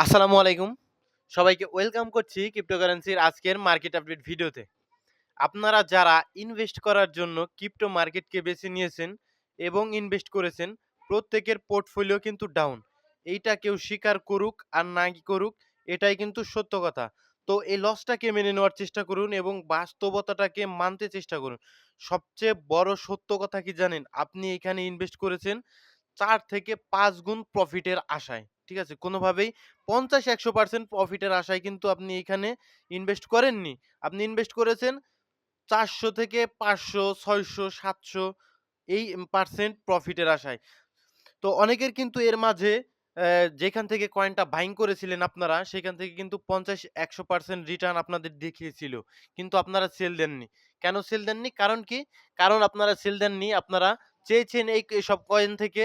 আসসালামু আলাইকুম। সবাইকে ওয়েলকাম করছি ক্রিপ্টোকারেন্সির আজকের মার্কেট আপডেট ভিডিওতে। আপনারা যারা ইনভেস্ট করার জন্য ক্রিপ্টো মার্কেটকে বেছে নিয়েছেন এবং ইনভেস্ট করেছেন, প্রত্যেকের পোর্টফোলিও কিন্তু ডাউন। এইটা কেউ স্বীকার করুক আর নাই করুক, এটাই কিন্তু সত্য কথা। তো এই লসটাকে মেনে নেওয়ার চেষ্টা করুন এবং বাস্তবতাটাকে মানতে চেষ্টা করুন। সবচেয়ে বড় সত্য কথা কি জানেন? আপনি এখানে ইনভেস্ট করেছেন ৪ থেকে ৫ গুণ প্রফিটের আশায়। ঠিক আছে? কোনোভাবেই ৫০-১০০% প্রফিটের আশায় কিন্তু আপনি এখানে ইনভেস্ট করেননি। আপনি ইনভেস্ট করেছেন ৪০০ থেকে ৫০০, ৬০০, ৭০০ এই পার্সেন্ট প্রফিটের আশায়। তো অনেকের কিন্তু এর মাঝে যেখান থেকে কয়েনটা বাইং করেছিলেন আপনারা, সেখান থেকে কিন্তু ৫০-১০০% রিটার্ন আপনাদের দেখিয়েছিল। কিন্তু আপনারা সেল দেননি। কেন সেল দেননি? কারণ কি? কারণ আপনারা সেল দেননি, আপনারা চেয়েছেন এসব কয়েন থেকে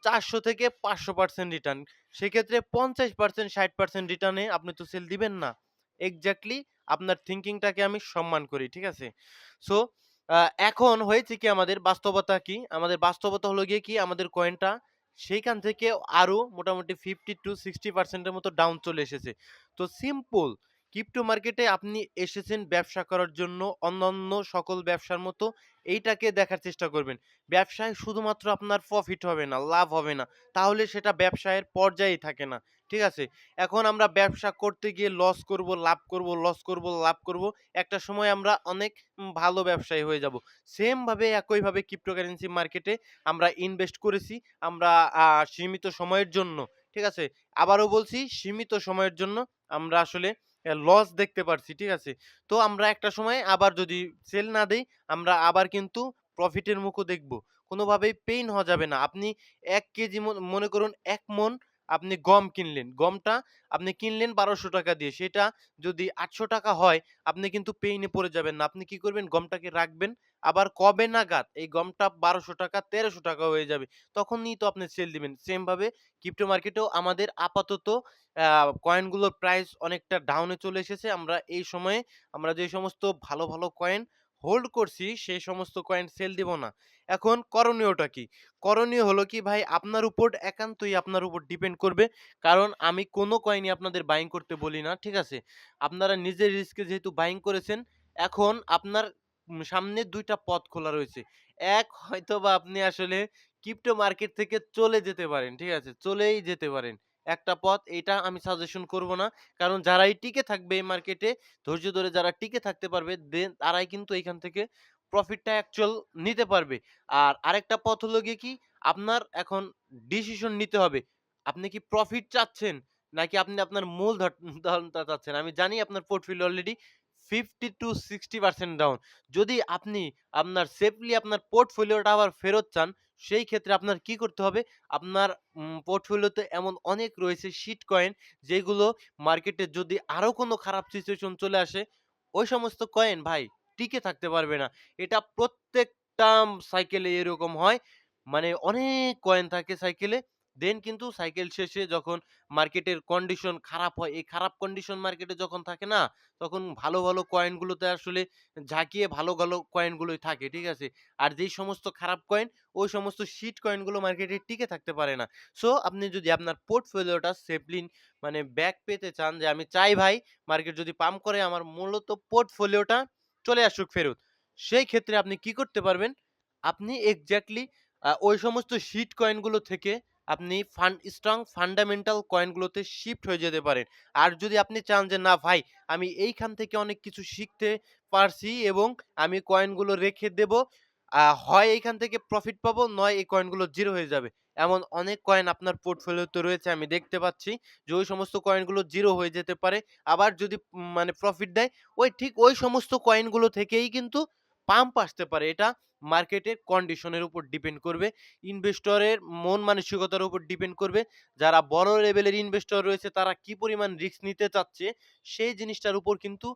৪০০ থেকে ৫০০% রিটার্ন। সেক্ষেত্রে ৫০% ৬০% রিটার্নে আপনি তো সেল দিবেন না। এক্সাক্টলি আপনার থিংকিংটাকে আমি সম্মান করি। ঠিক আছে? সো আ এখন হয়েছে কি, আমাদের বাস্তবতা কি? আমাদের বাস্তবতা হলো গিয়ে কি, আমাদের কয়েনটা সেইখান থেকে আরো মোটামুটি 50-60% এর মতো ডাউন চলে এসেছে। তো সিম্পল, ক্রিপ্টো মার্কেটে আপনি এসেছেন ব্যবসা করার জন্য, অন্যান্য সকল ব্যবসার মতো এইটাকে দেখার চেষ্টা করবেন। ব্যবসায় শুধুমাত্র আপনার প্রফিট হবে না, লাভ হবে না। তাহলে সেটা ব্যবসায়ের পর্যায়েই থাকে না। ঠিক আছে? এখন আমরা ব্যবসা করতে গিয়ে লস করব, লাভ করব, লস করব, লাভ করব। একটা সময় আমরা অনেক ভালো ব্যবসায়ী হয়ে যাব। সেম ভাবে একইভাবে ক্রিপ্টোকারেন্সি মার্কেটে আমরা ইনভেস্ট করেছি। আমরা সীমিত সময়ের জন্য, ঠিক আছে? আবারও বলছি, সীমিত সময়ের জন্য আমরা আসলে লস দেখতে পারছি, ঠিক আছে? তো আমরা একটা সময় আবার যদি সেল না দেই, আমরা আবার কিন্তু প্রফিটের মুখও দেখব। কোনোভাবেই পেইন হওয়া যাবে না। আপনি ১ কেজি মনে করুন ১ মণ আপনি গম কিনলেন। গমটা আপনি কিনলেন ৳১২০০ দিয়ে। সেটা যদি ৳৮০০ হয়, আপনি কিন্তু পেইনে পড়ে যাবেন না। আপনি কি করবেন? গমটাকে রাখবেন। আবার কবে নাগাদ এই গমটা ৳১২০০ ৳১৩০০ হয়ে যাবে, তখনই তো আপনি সেল দিবেন। সেম ভাবে ক্রিপ্টো মার্কেটেও আমাদের আপাতত আ কয়েনগুলোর প্রাইস অনেকটা ডাউনে চলে এসেছে। আমরা এই সময়ে আমরা যে সমস্ত ভালো, ভালো কয়েন হোল্ড করছি, সেই সমস্ত কয়েন সেল দিব না। এখন করণীয়টা কি? করণীয় হলো কি ভাই, আপনার উপর একান্তই আপনার উপর ডিপেন্ড করবে। কারণ আমি কোন কয়েনই আপনাদের বাইং করতে বলি না। ঠিক আছে? আপনারা নিজের রিস্কে যেহেতু বাইং করেছেন, এখন আপনার সামনে ২ টা পথ খোলা রয়েছে। এক, হয়তোবা আপনি আসলে ক্রিপ্টো মার্কেট থেকে চলে যেতে পারেন। ঠিক আছে? চলেই যেতে পারেন। একটা পথ, এটা আমি সাজেশন করব না। কারণ যারাই টিকে থাকবে এই মার্কেটে, ধৈর্য ধরে যারা টিকে থাকতে পারবে, তারাই কিন্তু এইখান থেকে প্রফিটটা অ্যাকচুয়াল নিতে পারবে। আর আরেকটা পথ হলো গিয়ে কি, আপনার এখন ডিসিশন নিতে হবে। আপনি কি প্রফিট চাচ্ছেন? নাকি আপনি আপনার মূল ধরনটা চাচ্ছেন? আমি জানি আপনার পোর্টফোলিও অলরেডি 50-60% ডাউন। যদি আপনি আপনার সেফলি আপনার পোর্টফোলিওটা আবার ফেরত চান, সেই ক্ষেত্রে আপনার কি করতে হবে? আপনার পোর্টফোলিওতে এমন অনেক রয়েছে শিট কয়েন, যেগুলো মার্কেটে যদি আরো কোনো খারাপ সিচুয়েশন চলে আসে, ওই সমস্ত কয়েন ভাই টিকে থাকতে পারবে না। এটা প্রত্যেকটা সাইকেলে এরকম হয়। মানে অনেক কয়েন থাকে সাইকেলে। দেন কিন্তু সাইকেল শেষে যখন মার্কেটের কন্ডিশন খারাপ হয়, এই খারাপ কন্ডিশন মার্কেটে যখন থাকে না, তখন ভালো, ভালো কয়েনগুলোতে আসলে ঝাঁকিয়ে ভালো, ভালো কয়েনগুলোই থাকে। ঠিক আছে? আর যেই সমস্ত খারাপ কয়েন, ওই সমস্ত শিট কয়েনগুলো মার্কেটে টিকে থাকতে পারে না। সো আপনি যদি আপনার পোর্টফোলিওটা সেফলি মানে ব্যাক পেতে চান, যে আমি চাই ভাই মার্কেট যদি পাম্প করে আমার মূলত পোর্টফোলিওটা চলে আসুক ফেরত। সেই ক্ষেত্রে আপনি কি করতে পারবেন? আপনি এক্সাক্টলি ওই সমস্ত শিট কয়েনগুলো থেকে আপনি স্ট্রং ফান্ডামেন্টাল কয়েনগুলোতে শিফট হয়ে যেতে পারেন। আর যদি আপনি চান যে না ভাই, আমি এইখান থেকে অনেক কিছু শিখতে পারছি এবং আমি কয়েনগুলো রেখে দেব, হয় এইখান থেকে প্রফিট পাবো, নয় এই কয়েনগুলো জিরো হয়ে যাবে। এমন অনেক কয়েন আপনার পোর্টফোলিওতে রয়েছে, আমি দেখতে পাচ্ছি যে ওই সমস্ত কয়েনগুলো জিরো হয়ে যেতে পারে। আবার যদি মানে প্রফিট দেয়, ওই সমস্ত কয়েনগুলো থেকেই কিন্তু পাম্প আসতে পারে। এটা মার্কেটের কন্ডিশনের উপর ডিপেন্ড করবে। ইনভেস্টরের মন মানসিকতার উপর ডিপেন্ড করবে। যারা বড় লেভেলের ইনভেস্টর রয়েছে, তারা কি পরিমাণ রিস্ক নিতে চাচ্ছে, সেই জিনিসটার উপর কিন্তু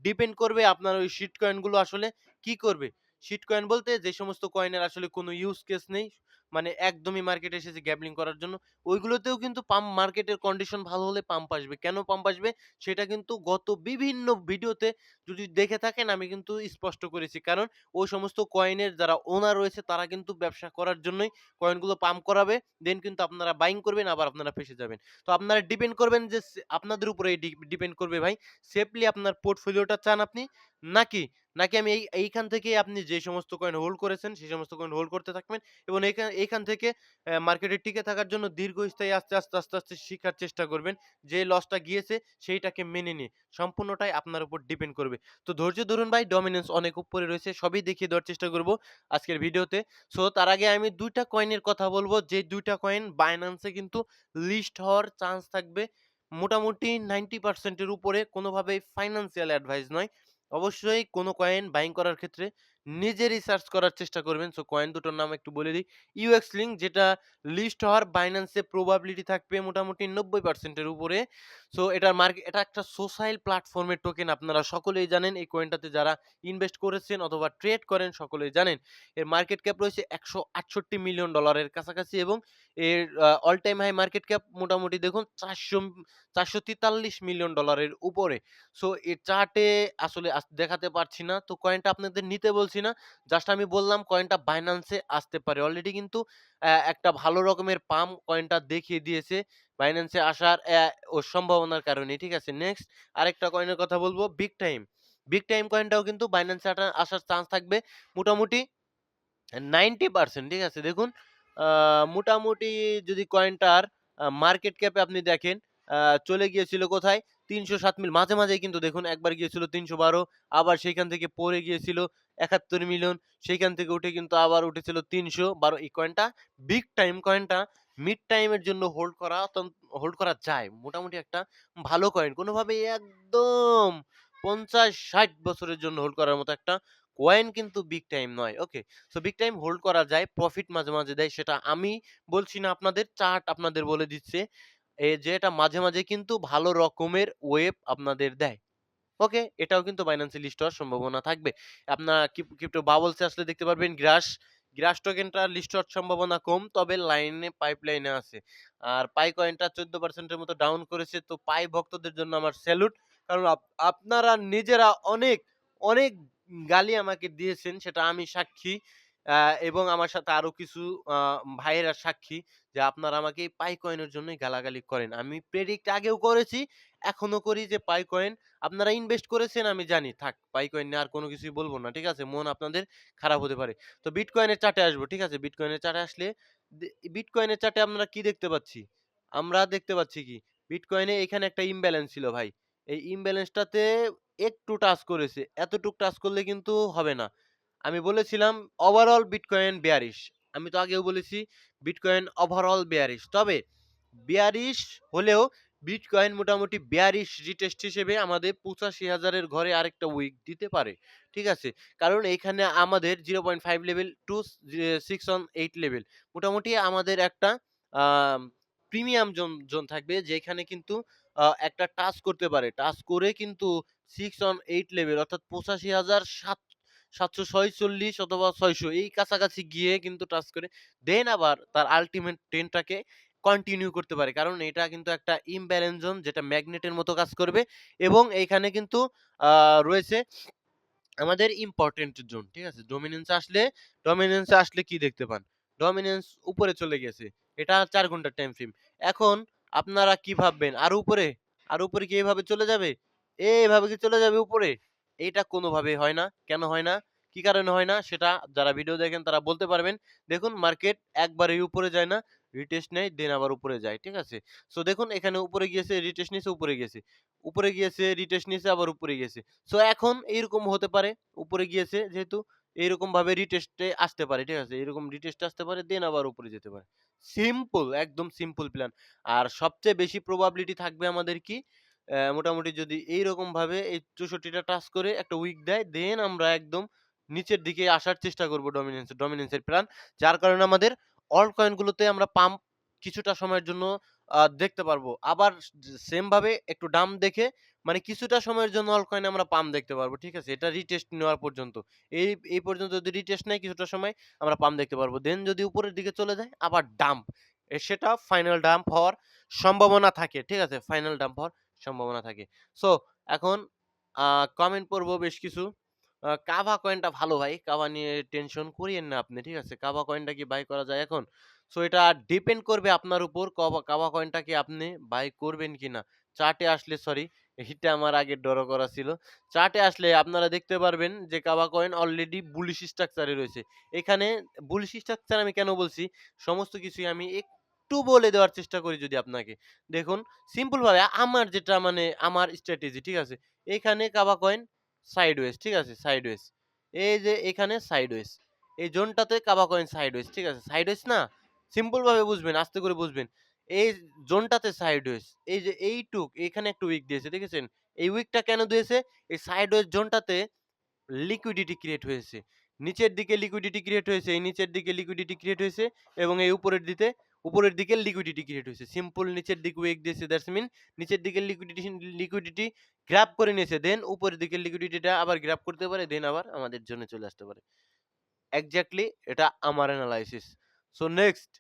ডিপেন্ড করবে আপনার ওই শিট কয়েন গুলো আসলে কি করবে। শিট কয়েন বলতে যে সমস্ত কয়েনের আসলে কোনো ইউজ কেস নেই। মানে একদমই মার্কেটে এসেছে গ্যাবলিং করার জন্য, ওইগুলোতেও কিন্তু পাম্প মার্কেটের কন্ডিশন ভালো হলে পাম্প আসবে। কেন পাম্প আসবে? সেটা কিন্তু গত বিভিন্ন ভিডিওতে যদি দেখে থাকেন আমি কিন্তু স্পষ্ট করেছি। কারণ ওই সমস্ত কয়েনের যারা ওনার রয়েছে তারা কিন্তু ব্যবসা করার জন্যই কয়েনগুলো পাম্প করাবে। দেন কিন্তু আপনারা বাইং করবেন আবার আপনারা ফেঁসে যাবেন। তো আপনারা ডিপেন্ড করবেন যে আপনাদের উপরে ডিপেন্ড করবে ভাই। সেফলি আপনার পোর্টফোলিওটা চান আপনি নাকি, নাকি আমি এইখান থেকে আপনি যে সমস্ত কয়েন হোল্ড করেছেন সেই সমস্ত কয়েন হোল্ড করতে থাকবেন এবং এইখান থেকে মার্কেটে টিকে থাকার জন্য দীর্ঘস্থায়ী আস্তে, আস্তে শিখার চেষ্টা করবেন। যে লসটা গিয়েছে সেইটাকে মেনে নিয়ে। সম্পূর্ণটাই আপনার উপর ডিপেন্ড করবে। তো ধৈর্য ধরুন ভাই, ডমিন্যান্স অনেক উপরে রয়েছে। সবই দেখিয়ে দেওয়ার চেষ্টা করব আজকের ভিডিওতে। সো তার আগে আমি ২ টা কয়েনের কথা বলব, যে ২ টা কয়েন Binance এ কিন্তু লিস্ট হওয়ার চান্স থাকবে মোটামুটি 90% এর উপরে। কোনোভাবেই ফাইন্যান্সিয়াল অ্যাডভাইস নয়। অবশ্যই কোনো কয়েন বাইং করার ক্ষেত্রে নিজে রিসার্চ করার চেষ্টা করবেন। সো কয়েন দুটোর নাম একটু বলে দিই। UX লিংক, যেটা লিস্ট হওয়ার Binance এ প্রবাবিলিটি থাকবে মোটামুটি 90% এর উপরে। সো এটা একটা সোশ্যাল প্ল্যাটফর্মের টোকেন। আপনারা সকলেই জানেন এই কয়েনটাতে যারা ইনভেস্ট করেছেন অথবা ট্রেড করেন সকলেই জানেন। এর মার্কেট ক্যাপ রয়েছে $168 মিলিয়ন এর কাছাকাছি এবং এর all time high market cap মোটামুটি দেখুন 443 মিলিয়ন ডলারের উপরে। সো এই চার্টে আসলে দেখাতে পারছি না। তো কয়েনটা আপনাদের নিতে বলছি না। জাস্ট আমি বললাম কয়েনটা Binance এ আসতে পারে। অলরেডি কিন্তু একটা ভালো রকমের পাম্প কয়েনটা দেখিয়ে দিয়েছে Binance এ আসার ও সম্ভাবনার কারণে। ঠিক আছে? নেক্সট আরেকটা কয়েনের কথা বলবো, বিগ টাইম। বিগ টাইম কয়েনটাও কিন্তু Binance এ আসার চান্স থাকবে মোটামুটি 90%। ঠিক আছে? দেখুন আ মোটামুটি যদি কয়েনটার মার্কেট ক্যাপে আপনি দেখেন আ চলে গিয়েছিল কোথায়? ৩০৭ মাঝে, মাঝেই কিন্তু দেখুন একবার গিয়েছিল ৩১২, আবার সেইখান থেকে পড়ে গিয়েছিল ৭১ মিলিয়ন, সেইখান থেকে উঠে কিন্তু আবার উঠেছিল ৩১২। এই কয়েনটা বিগ টাইম কয়েনটা মিড টাইম এর জন্য হোল্ড করা যায়। মোটামুটি একটা ভালো কয়েন। কোনোভাবেই একদম ৫০-৬০ বছরের জন্য হোল্ড করার মতো একটা কয়েন কিন্তু বিগ টাইম নয়। ওকে? সো বিগ টাইম হোল্ড করা যায়। প্রফিট মাঝে, মাঝে দেয়। সেটা আমি বলছি না আপনাদের, চার্ট আপনাদের বলে দিচ্ছে। যে এটা মাঝে, মাঝে কিন্তু ভালো রকমের ওয়েভ আপনাদের দেয়। ওকে? এটাও কিন্তু Binance এ লিস্ট হওয়ার সম্ভাবনা থাকবে। আপনার ক্রিপ্টো বাবলস এ আসলে দেখতে পারবেন গ্রাস। গ্রাস টোকেনটা লিস্ট হওয়ার সম্ভাবনা কম। তবে পাইপলাইনে আছে। আর পাই কয়েনটা 14% এর মতো ডাউন করেছে। তো পাই ভক্তদের জন্য আমার স্যালুট। কারণ আপনারা নিজেরা অনেক গালি আমাকে দিয়েছেন, সেটা আমি সাক্ষী। আ এবং আমার সাথে আরো কিছু আ ভাইয়েরা সাক্ষী যে আপনারা আমাকে এই পাই কয়েনের জন্যই গালাগালি করেন। আমি প্রেডিক্ট আগেও করেছি, এখনো করি যে পাই কয়েন আপনারা ইনভেস্ট করেছেন আমি জানি। থাক, পাইকয়েন নিয়ে আর কোনো কিছুই বলব না। ঠিক আছে? মন আপনাদের খারাপ হতে পারে। তো বিটকয়েনের চার্টে আসবো। ঠিক আছে? বিটকয়েনের চার্টে আসলে বিটকয়েনের চার্টে আমরা কি দেখতে পাচ্ছি? আমরা দেখতে পাচ্ছি কি? বিটকয়েনে এখানে একটা ইমব্যালেন্স ছিল ভাই। এই ইমব্যালেন্সটাতে একটু টাচ করেছে। এতটুক টাচ করলে কিন্তু হবে না। আমি বলেছিলাম ওভারঅল বিটকয়েন বেয়ারিশ। আমি তো আগেও বলেছি বিটকয়েন ওভারঅল বেয়ারিশ। তবে বেয়ারিশ হলেও বিটকয়েন মোটামুটি বেয়ারিশ রিটেস্ট হিসেবে আমাদের ৮৫,০০০ এর ঘরে আরেকটা উইক দিতে পারে। ঠিক আছে? কারণ এইখানে আমাদের 0.5 লেভেল টু 6 অন 8 লেভেল মোটামুটি আমাদের একটা আম প্রিমিয়াম জোন থাকবে, যেখানে কিন্তু একটা টাচ করতে পারে। টাচ করে কিন্তু 6 অন 8 লেভেল অর্থাৎ ৮৫,৭৪৬ অথবা ৬০০ এই কাছাকাছি গিয়ে কিন্তু টাচ করে দেন আবার তার আল্টিমেট ট্রেন্ডটাকে কন্টিনিউ করতে পারে। কারণ এটা কিন্তু একটা ইমব্যালেন্স জোন, যেটা ম্যাগনেটের মতো কাজ করবে এবং এইখানে কিন্তু আ রয়েছে আমাদের ইম্পোর্টেন্ট জোন। ঠিক আছে? ডমিন্যান্স এ আসলে কি দেখতে পান? ডমিন্যান্স উপরে চলে গেছে। এটা ৪ ঘন্টার টাইম ফ্রেম। এখন আপনারা কি ভাববেন? আরো উপরে? আরো উপরে কি এভাবে চলে যাবে? এভাবে কি চলে যাবে উপরে? এইটা কোনোভাবেই হয় না। কেন হয় না? কি কারণে হয় না? সেটা যারা ভিডিও দেখেন তারা বলতে পারবেন। দেখুন মার্কেট একবারেই উপরে যায় না। রিটেস্ট নেয় দেন আবার উপরে যায়। ঠিক আছে? সো দেখুন এখানে উপরে গিয়েছে, রিটেস্ট নিছে, উপরে গেছে। উপরে গিয়েছে, রিটেস্ট নিছে, আবার উপরে গেছে। সো এখন এইরকম হতে পারে, উপরে গিয়েছে যেহেতু এইরকম ভাবে রিটেস্টে আসতে পারে। ঠিক আছে? এরকম রিটেস্টে আসতে পারে দেন আবার উপরে যেতে পারে। সিম্পল, একদম সিম্পল প্ল্যান। আর সবচেয়ে বেশি প্রবাবিলিটি থাকবে আমাদের কি? মোটামুটি যদি এইরকম ভাবে এই ৬৪ টা টাচ করে একটা উইক দেয় দেন আমরা একদম নিচের দিকে আসার চেষ্টা করব ডমিন্যান্স এর প্ল্যান। যার কারণে আমাদের অল্ট কয়েন গুলোতে আমরা পাম্প কিছুটা সময়ের জন্য দেখতে পারবো। আবার সেম ভাবে একটু দাম দেখে মানে কিছুটা সময়ের জন্য অল কয়েন আমরা পাম্প দেখতে পারবো। ঠিক আছে? এটা রিটেস্ট নেওয়ার পর্যন্ত। এই এই পর্যন্ত যদি রিটেস্ট নেয় কিছুটা সময় আমরা পাম্প দেখতে পারবো। দেন যদি উপরের দিকে চলে যায় আবার ডাম্প। সেটা ফাইনাল ডাম্প হওয়ার সম্ভাবনা থাকে। ঠিক আছে? ফাইনাল ডাম্প হওয়ার সম্ভাবনা থাকে। সো এখন আ কমেন্ট পড়বো বেশ কিছু। কাভা কয়েনটা ভালো ভাই। কাভা নিয়ে টেনশন করিয়েন না আপনি। ঠিক আছে? কাভা কয়েনটা কি বাই করা যায় এখন? সো এটা ডিপেন্ড করবে আপনার উপর কাভা কয়েনটা কি আপনি বাই করবেন কিনা। চার্টে আসলে সরি এটা আমার আগে ড্র করা ছিল। চার্টে আসলে আপনারা দেখতে পারবেন যে Kava coin already bullish structure এ রয়েছে। এখানে বুলিশ স্ট্রাকচার আমি কেন বলছি? সমস্ত কিছুই আমি একটু বলে দেওয়ার চেষ্টা করি যদি আপনাকে। দেখুন সিম্পল ভাবে আমার যেটা মানে আমার স্ট্র্যাটেজি ঠিক আছে? এখানে কাভা কয়েন সাইডওয়েজ ঠিক আছে? সাইডওয়েজ। এই যে এখানে সাইডওয়েজ। এই জোনটাতে কাভা কয়েন সাইডওয়েজ ঠিক আছে? সাইডওয়েজ না? সিম্পল ভাবে বুঝবেন, আস্তে করে বুঝবেন। এই জোনটাতে সাইডওয়েজ। এই যে এইটুক এখানে একটা উইক দিয়েছে দেখেছেন? এই উইকটা কেন দিয়েছে? এই সাইডওয়েজ জোনটাতে লিকুইডিটি ক্রিয়েট হয়েছে। নিচের দিকে লিকুইডিটি ক্রিয়েট হয়েছে, এই নিচের দিকে লিকুইডিটি ক্রিয়েট হয়েছে এবং এই উপরের দিকে লিকুইডিটি ক্রিয়েট হয়েছে। সিম্পল নিচের দিকে উইক দিয়েছে দ্যাটস মিন নিচের দিকে লিকুইডিটি গ্র্যাব করে নিয়েছে। দেন উপরের দিকে লিকুইডিটিটা আবার গ্র্যাব করতে পারে, দেন আবার আমাদের জোনে চলে আসতে পারে। এক্সাক্টলি এটা আমার analysis. So next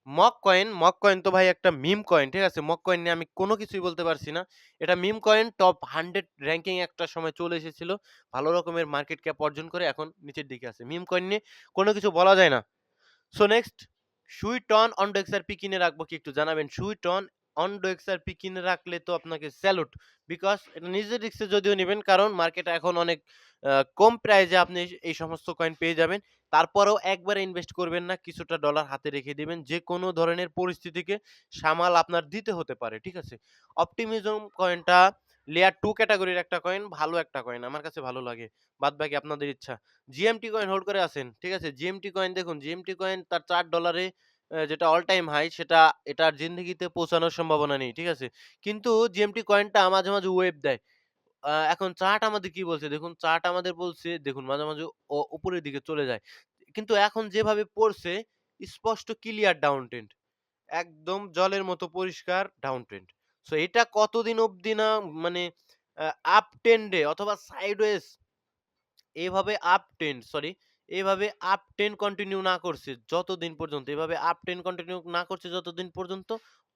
mock coin তো ভাই একটা মিম কয়েন, ঠিক আছে? মক কয়েন নিয়ে আমি কোনো কিছুই বলতে পারছি না। এটা মিম কয়েন টপ 100 র‍্যাংকিং একটা সময় চলে এসেছিল। ভালো রকমের মার্কেট ক্যাপ অর্জন করে এখন নিচের দিকে আছে। মিম কয়েন নিয়ে কোনো কিছু বলা যায় না। সো নেক্সট সুইটন অন্ডো এক্সআরপি কিনে রাখবো কি একটু জানাবেন? সুইটন অন্ডো এক্সআরপি কিনে রাখলে তো আপনাকে স্যালুট। বিকজ এটা নিজের রিস্কে যদিও নিবেন কারণ মার্কেটে এখন অনেক কম প্রাইসে আপনি এই সমস্ত কয়েন পেয়ে যাবেন। তারপরেও একবারে ইনভেস্ট করবেন না। কিছুটা ডলার হাতে রেখে দিবেন। যেকোনো ধরনের পরিস্থিতিকে সামাল আপনার দিতে হতে পারে। ঠিক আছে? অপটিমিজম কয়েনটা লেয়ার 2 ক্যাটেগরির একটা কয়েন, ভালো একটা কয়েন। আমার কাছে ভালো লাগে। বাদবাকি আপনাদের ইচ্ছা। জিএমটি কয়েন হোল্ড করে আছেন। ঠিক আছে? জিএমটি কয়েন দেখুন, জিএমটি কয়েন তার $4 যেটা অল টাইম হাই সেটা এটার জিন্দেগিতে পৌঁছানোর সম্ভাবনা নেই। ঠিক আছে? কিন্তু জিএমটি কয়েনটা মাঝে, মাঝে ওয়েভ দেয়। এখন চার্ট আমাদের কি বলছে? দেখুন চার্ট আমাদের বলছে দেখুন মাঝে, মাঝে উপরের দিকে চলে যায়। কিন্তু এখন যেভাবে পড়ছে স্পষ্ট ক্লিয়ার ডাউন ট্রেন্ড। একদম জলের মতো পরিষ্কার ডাউন ট্রেন্ড। সো এটা কতদিন অবধি না মানে আ আপ ট্রেন্ড এ অথবা সাইডওয়েজ এভাবে আপ ট্রেন্ড সরি এভাবে আপ ট্রেন্ড কন্টিনিউ না করছে যতদিন পর্যন্ত এভাবে আপ ট্রেন্ড কন্টিনিউ না করছে যতদিন পর্যন্ত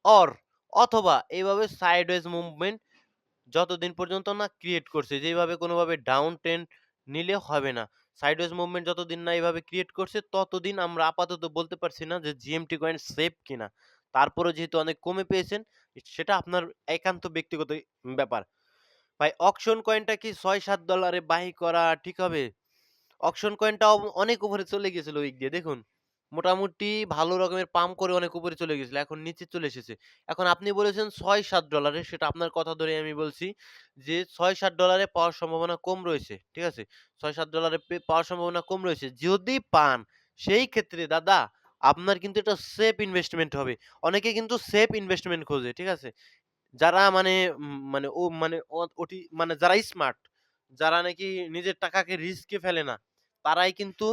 অর অথবা এভাবে সাইডওয়েজ মুভমেন্ট যতদিন পর্যন্ত না ক্রিয়েট করছে যেভাবে কোনোভাবে ডাউন ট্রেন্ড নিলে হবে না সাইডওয়েজ মুভমেন্ট যতদিন না এভাবে ক্রিয়েট করছে ততদিন আমরা আপাতত বলতে পারছি না যে জিএমটি কয়েন সেফ কিনা তারপরে যেহেতু অনেক কমে পেয়েছেন সেটা আপনার একান্ত ব্যক্তিগত ব্যাপার ভাই অকশন কয়েনটা কি $৬-৭ বাই করা ঠিক হবে অকশন কয়েনটাও অনেক উপরে চলে গেছিল উইক দিয়ে দেখুন। মোটামুটি ভালো রকমের পাম্প করে অনেক উপরে চলে গেছিল। এখন নিচে চলে এসেছে। এখন আপনি বলেছেন $৬-৭ সেটা আপনার কথা ধরে আমি বলছি যে $৬-৭ পাওয়ার সম্ভাবনা কম রয়েছে। ঠিক আছে? $৬-৭ পাওয়ার সম্ভাবনা কম রয়েছে। যদি পান সেই ক্ষেত্রে দাদা আপনার কিন্তু এটা সেফ ইনভেস্টমেন্ট হবে। অনেকে কিন্তু সেফ ইনভেস্টমেন্ট খোঁজে। ঠিক আছে? যারা মানে মানে ও মানে ওটি মানে যারা স্মার্ট, যারা নাকি নিজের টাকাকে রিস্কে ফেলে না, তারাই কিন্তু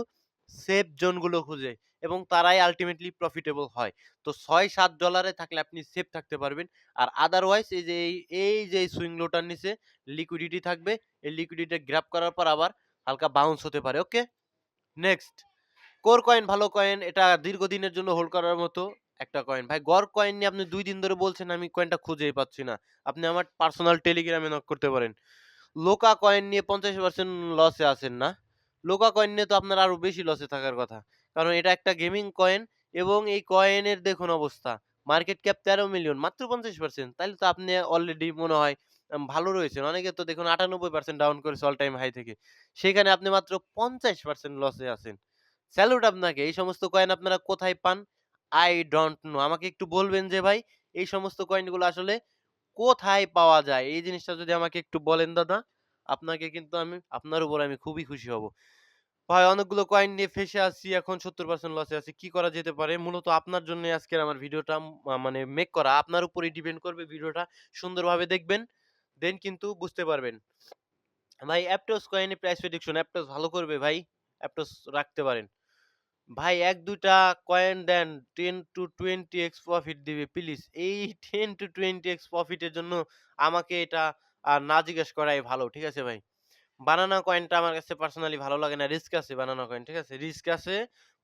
সেফ জোন গুলো খুঁজে এবং তারাই আল্টিমেটলি প্রফিটেবল হয়। তো $৬-৭ এ থাকলে আপনি সেফ থাকতে পারবেন। আর আদারওয়াইজ এই যে সুইং লোটার নিচে লিকুইডিটি থাকবে। এই লিকুইডিটি গ্র্যাব করার পর আবার হালকা বাউন্স হতে পারে। ওকে? নেক্সট কোর কয়েন ভালো কয়েন। এটা দীর্ঘদিনের জন্য হোল্ড করার মতো একটা কয়েন। ভাই গড় কয়েন নিয়ে আপনি ২ দিন ধরে বলছেন আমি কয়েনটা খুঁজেই পাচ্ছি না। আপনি আমার পার্সোনাল টেলিগ্রামে নক করতে পারেন। লোকা কয়েন নিয়ে ৫০% লসে আছেন না? লোকা কয়েন নিয়ে তো আপনার আরো বেশি লসে থাকার কথা। কারণ এটা একটা গেমিং কয়েন এবং এই কয়েনের দেখুন অবস্থা। মার্কেট ক্যাপ ১৩ মিলিয়ন মাত্র ৫০%। তাইলে তো আপনি অলরেডি মনে হয় ভালো রয়েছেন। অনেকে তো দেখুন ৯৮% ডাউন করেছে অল টাইম হাই থেকে। সেখানে আপনি মাত্র ৫০% লসে আছেন। স্যালুট আপনাকে। এই সমস্ত কয়েন আপনারা কোথায় পান? I don't know আমাকে একটু বলবেন যে ভাই এই সমস্ত কয়েনগুলো আসলে কোথায় পাওয়া যায়? এই জিনিসটা যদি আমাকে একটু বলেন দাদা, আপনাকে কিন্তু আপনার উপর আমি খুবই খুশি হব। ভাই অনেকগুলো কয়েন নিয়ে ফেঁসে আছি। এখন ৭০% লসে আছি। কি করা যেতে পারে? মূলত আপনার জন্যই আজকের আমার ভিডিওটা মানে মেক করা। আপনার উপরেই ডিপেন্ড করবে ভিডিওটা সুন্দরভাবে দেখবেন। দেন কিন্তু বুঝতে পারবেন। ভাই Aptos কয়েনের প্রাইস প্রেডিকশন Aptos ভালো করবে ভাই। Aptos রাখতে পারেন। ভাই ১-২ টা কয়েন দেন 10-20 এক্স প্রফিট দিবে প্লিজ। এই 10-20 এক্স প্রফিটের জন্য আমাকে এটা না জিজ্ঞেস করাই ভালো। ঠিক আছে ভাই? বানানা কয়েনটা আমার কাছে পার্সোনালি ভালো লাগে না। রিস্ক আছে বানানা কয়েন। ঠিক আছে? রিস্ক আছে।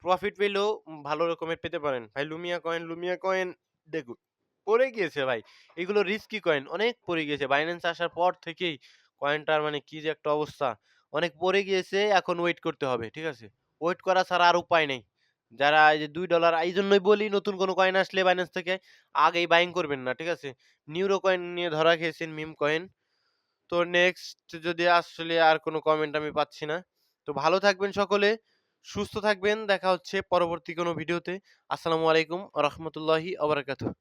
প্রফিট পেলেও ভালো রকমের পেতে পারেন। ভাই লুমিয়া কয়েন দেখুন পড়ে গিয়েছে ভাই। এগুলো রিস্কি কয়েন। অনেক পড়ে গিয়েছে। Binance আসার পর থেকেই কয়েনটার মানে কি যে একটা অবস্থা। অনেক পড়ে গিয়েছে। এখন ওয়েট করতে হবে। ঠিক আছে? ওয়েট করা ছাড়া আর উপায় নেই। যারা এই যে $2 এইজন্যই বলি নতুন কোন কয়েন আসলে Binance থেকে আগেই বাইং করবেন না। ঠিক আছে? নিউরো কয়েন নিয়ে ধরা খেয়েছেন মিম কয়েন। তো নেক্সট যদি আসলে আর কোনো কমেন্ট আমি পাচ্ছি না। তো ভালো থাকবেন সকলে, সুস্থ থাকবেন। দেখা হচ্ছে পরবর্তী কোনো ভিডিওতে। আসসালামু আলাইকুম ওয়া রাহমাতুল্লাহি ওয়া বারাকাতুহু।